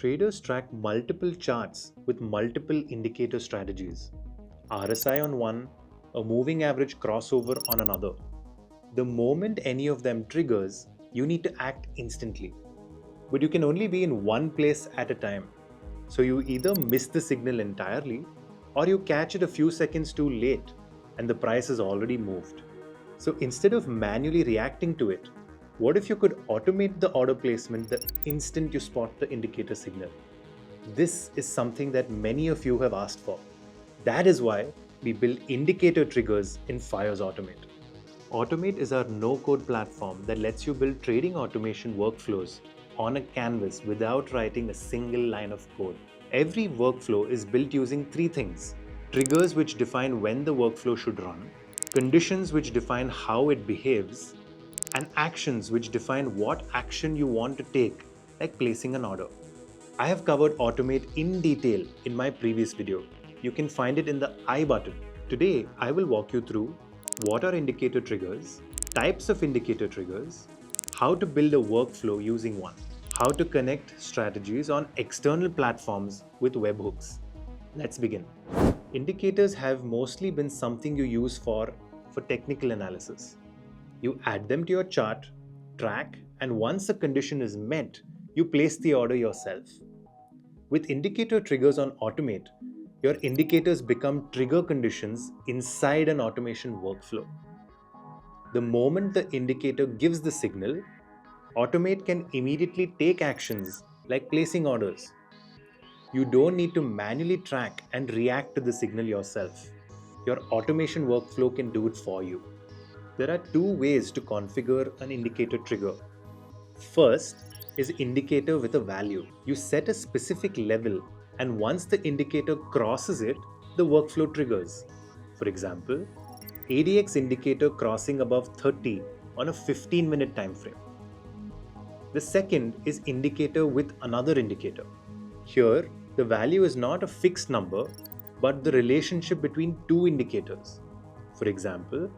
Traders track multiple charts with multiple indicator strategies. RSI on one, a moving average crossover on another. The moment any of them triggers, you need to act instantly. But you can only be in one place at a time. So you either miss the signal entirely or you catch it a few seconds too late and the price is already moved. So instead of manually reacting to it, what if you could automate the order placement the instant you spot the indicator signal? This is something that many of you have asked for. That is why we build indicator triggers in FYERS Automate. Automate is our no-code platform that lets you build trading automation workflows on a canvas without writing a single line of code. Every workflow is built using three things: triggers which define when the workflow should run, conditions which define how it behaves, and actions which define what action you want to take, like placing an order. I have covered Automate in detail in my previous video. You can find it in the I button. Today, I will walk you through what are indicator triggers, types of indicator triggers, how to build a workflow using one, how to connect strategies on external platforms with webhooks. Let's begin. Indicators have mostly been something you use for technical analysis. You add them to your chart, track, and once a condition is met, you place the order yourself. With indicator triggers on Automate, your indicators become trigger conditions inside an automation workflow. The moment the indicator gives the signal, Automate can immediately take actions like placing orders. You don't need to manually track and react to the signal yourself. Your automation workflow can do it for you. There are two ways to configure an indicator trigger. First is indicator with a value. You set a specific level, and once the indicator crosses it, the workflow triggers. For example, ADX indicator crossing above 30 on a 15-minute time frame. The second is indicator with another indicator. Here, the value is not a fixed number, but the relationship between two indicators. For example,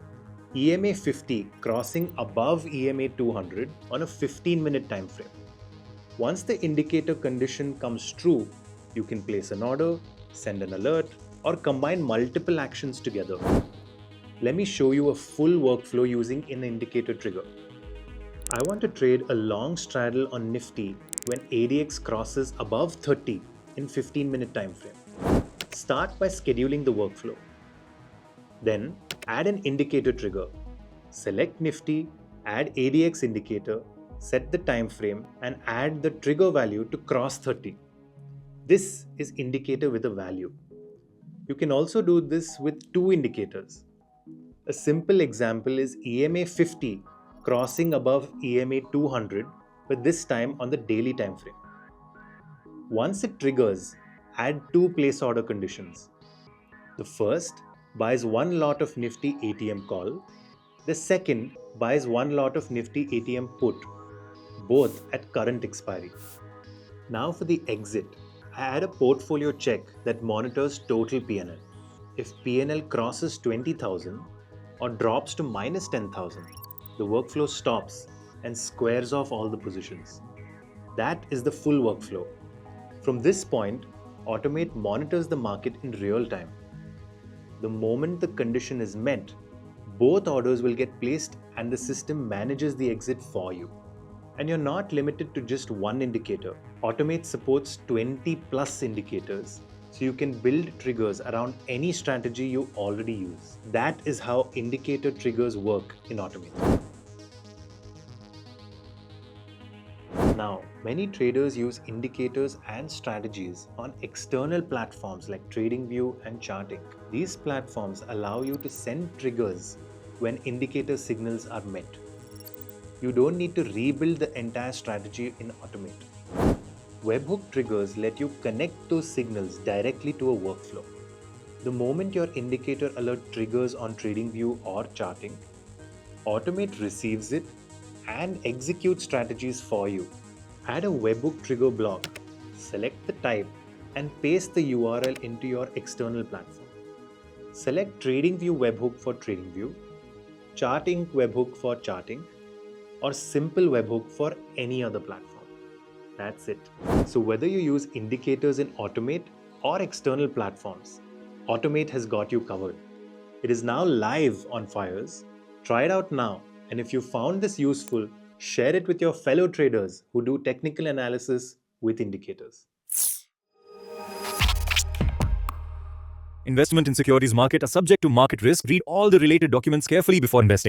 EMA 50 crossing above EMA 200 on a 15-minute time frame. Once the indicator condition comes true, you can place an order, send an alert, or combine multiple actions together. Let me show you a full workflow using an indicator trigger. I want to trade a long straddle on Nifty when ADX crosses above 30 in 15-minute time frame. Start by scheduling the workflow. Then add an indicator trigger. Select Nifty, add ADX indicator, set the time frame, and add the trigger value to cross 30. This is indicator with a value. You can also do this with two indicators. A simple example is EMA 50 crossing above EMA 200, but this time on the daily time frame. Once it triggers, add two place order conditions. The first buys one lot of Nifty ATM call. The second buys one lot of Nifty ATM put, both at current expiry. Now for the exit, I add a portfolio check that monitors total PNL. If PNL crosses 20,000 or drops to minus 10,000, the workflow stops and squares off all the positions. That is the full workflow. From this point, Automate monitors the market in real time. The moment the condition is met, both orders will get placed and the system manages the exit for you. And you're not limited to just one indicator. Automate supports 20 plus indicators, so you can build triggers around any strategy you already use. That is how indicator triggers work in Automate. Now, many traders use indicators and strategies on external platforms like TradingView and Chartink. These platforms allow you to send triggers when indicator signals are met. You don't need to rebuild the entire strategy in Automate. Webhook triggers let you connect those signals directly to a workflow. The moment your indicator alert triggers on TradingView or Chartink, Automate receives it and executes strategies for you. Add a Webhook trigger block, select the type, and paste the URL into your external platform. Select TradingView Webhook for TradingView, Chartink Webhook for Chartink, or Simple Webhook for any other platform. That's it. So whether you use indicators in Automate or external platforms, Automate has got you covered. It is now live on FYERS. Try it out now, and if you found this useful, share it with your fellow traders who do technical analysis with indicators. Investment in securities market are subject to market risk. Read all the related documents carefully before investing.